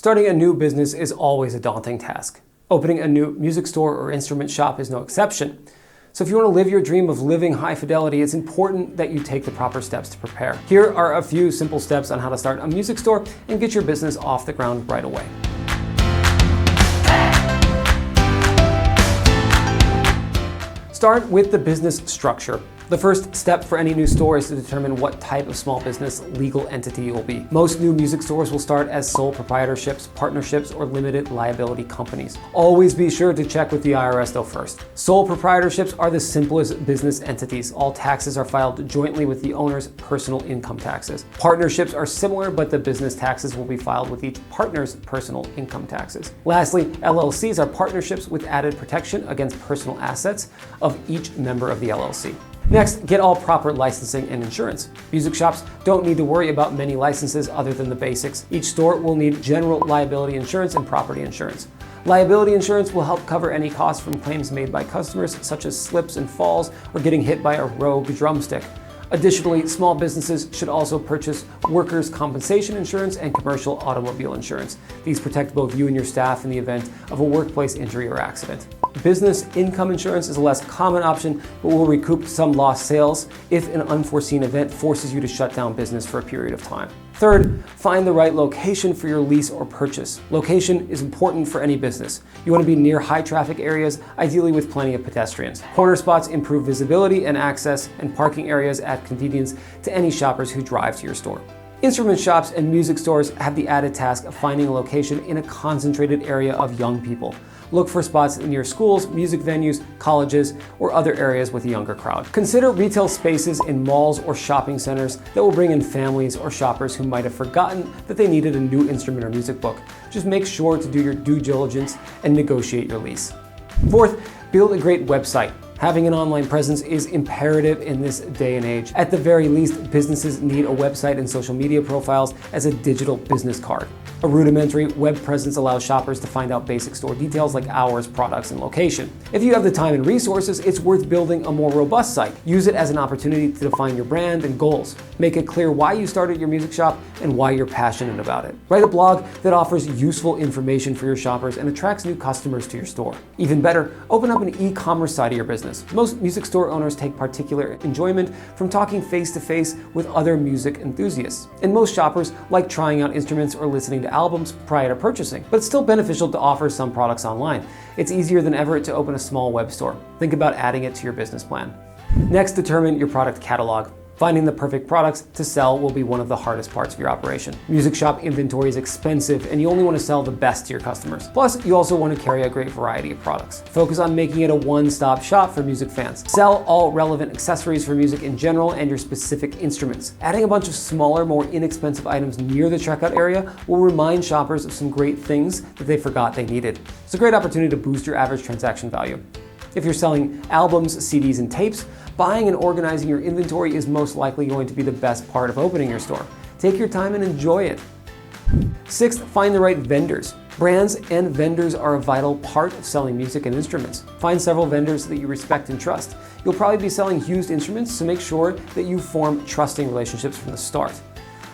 Starting a new business is always a daunting task. Opening a new music store or instrument shop is no exception. So if you want to live your dream of living high fidelity, it's important that you take the proper steps to prepare. Here are a few simple steps on how to start a music store and get your business off the ground right away. Start with the business structure. The first step for any new store is to determine what type of small business legal entity you will be. Most new music stores will start as sole proprietorships, partnerships, or limited liability companies. Always be sure to check with the IRS though first. Sole proprietorships are the simplest business entities. All taxes are filed jointly with the owner's personal income taxes. Partnerships are similar, but the business taxes will be filed with each partner's personal income taxes. Lastly, LLCs are partnerships with added protection against personal assets of each member of the LLC. Next, get all proper licensing and insurance. Music shops don't need to worry about many licenses other than the basics. Each store will need general liability insurance and property insurance. Liability insurance will help cover any costs from claims made by customers, such as slips and falls or getting hit by a rogue drumstick. Additionally, small businesses should also purchase workers' compensation insurance and commercial automobile insurance. These protect both you and your staff in the event of a workplace injury or accident. Business income insurance is a less common option, but will recoup some lost sales if an unforeseen event forces you to shut down business for a period of time. Third, find the right location for your lease or purchase. Location is important for any business. You want to be near high traffic areas, ideally with plenty of pedestrians. Corner spots improve visibility and access, and parking areas add convenience to any shoppers who drive to your store. Instrument shops and music stores have the added task of finding a location in a concentrated area of young people. Look for spots near schools, music venues, colleges, or other areas with a younger crowd. Consider retail spaces in malls or shopping centers that will bring in families or shoppers who might have forgotten that they needed a new instrument or music book. Just make sure to do your due diligence and negotiate your lease. Fourth, build a great website. Having an online presence is imperative in this day and age. At the very least, businesses need a website and social media profiles as a digital business card. A rudimentary web presence allows shoppers to find out basic store details like hours, products, and location. If you have the time and resources, it's worth building a more robust site. Use it as an opportunity to define your brand and goals. Make it clear why you started your music shop and why you're passionate about it. Write a blog that offers useful information for your shoppers and attracts new customers to your store. Even better, open up an e-commerce side of your business. Most music store owners take particular enjoyment from talking face-to-face with other music enthusiasts. And most shoppers like trying out instruments or listening to albums prior to purchasing, but it's still beneficial to offer some products online. It's easier than ever to open a small web store. Think about adding it to your business plan. Next, determine your product catalog. Finding the perfect products to sell will be one of the hardest parts of your operation. Music shop inventory is expensive and you only want to sell the best to your customers. Plus, you also want to carry a great variety of products. Focus on making it a one-stop shop for music fans. Sell all relevant accessories for music in general and your specific instruments. Adding a bunch of smaller, more inexpensive items near the checkout area will remind shoppers of some great things that they forgot they needed. It's a great opportunity to boost your average transaction value. If you're selling albums, CDs, and tapes, buying and organizing your inventory is most likely going to be the best part of opening your store. Take your time and enjoy it. Sixth, find the right vendors. Brands and vendors are a vital part of selling music and instruments. Find several vendors that you respect and trust. You'll probably be selling used instruments, so make sure that you form trusting relationships from the start.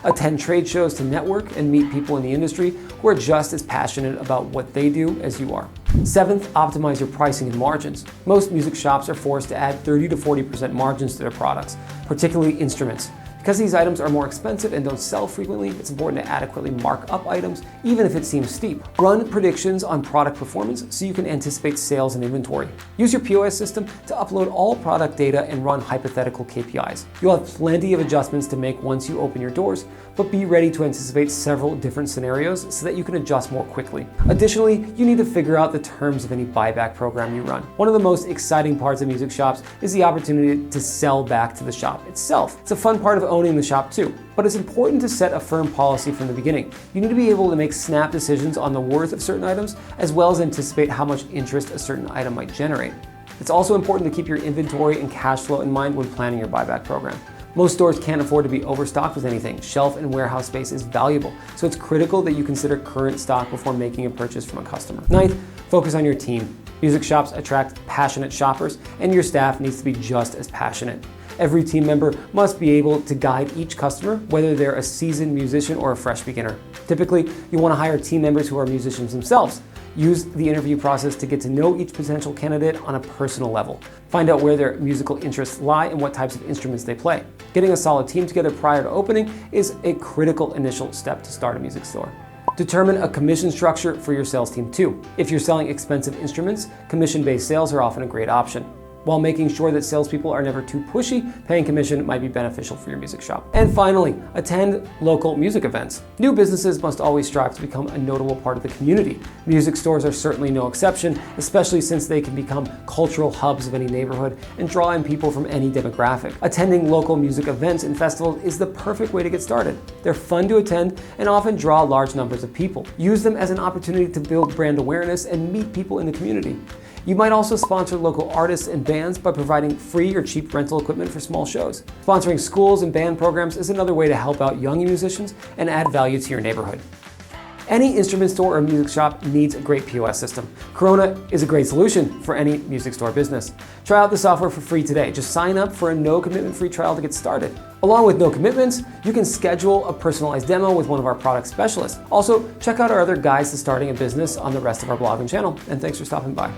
Attend trade shows to network and meet people in the industry who are just as passionate about what they do as you are. Seventh, optimize your pricing and margins. Most music shops are forced to add 30 to 40% margins to their products, particularly instruments. Because these items are more expensive and don't sell frequently, it's important to adequately mark up items, even if it seems steep. Run predictions on product performance so you can anticipate sales and inventory. Use your POS system to upload all product data and run hypothetical KPIs. You'll have plenty of adjustments to make once you open your doors, but be ready to anticipate several different scenarios so that you can adjust more quickly. Additionally, you need to figure out the terms of any buyback program you run. One of the most exciting parts of music shops is the opportunity to sell back to the shop itself. It's a fun part of owning the shop too, but it's important to set a firm policy from the beginning. You need to be able to make snap decisions on the worth of certain items, as well as anticipate how much interest a certain item might generate. It's also important to keep your inventory and cash flow in mind when planning your buyback program. Most stores can't afford to be overstocked with anything. Shelf and warehouse space is valuable, so it's critical that you consider current stock before making a purchase from a customer. Ninth, focus on your team. Music shops attract passionate shoppers, and your staff needs to be just as passionate. Every team member must be able to guide each customer, whether they're a seasoned musician or a fresh beginner. Typically, you want to hire team members who are musicians themselves. Use the interview process to get to know each potential candidate on a personal level. Find out where their musical interests lie and what types of instruments they play. Getting a solid team together prior to opening is a critical initial step to start a music store. Determine a commission structure for your sales team too. If you're selling expensive instruments, commission-based sales are often a great option. While making sure that salespeople are never too pushy, paying commission might be beneficial for your music shop. And finally, attend local music events. New businesses must always strive to become a notable part of the community. Music stores are certainly no exception, especially since they can become cultural hubs of any neighborhood and draw in people from any demographic. Attending local music events and festivals is the perfect way to get started. They're fun to attend and often draw large numbers of people. Use them as an opportunity to build brand awareness and meet people in the community. You might also sponsor local artists and bands by providing free or cheap rental equipment for small shows. Sponsoring schools and band programs is another way to help out young musicians and add value to your neighborhood. Any instrument store or music shop needs a great POS system. Corona is a great solution for any music store business. Try out the software for free today. Just sign up for a no-commitment free trial to get started. Along with no commitments, you can schedule a personalized demo with one of our product specialists. Also, check out our other guides to starting a business on the rest of our blog and channel. And thanks for stopping by.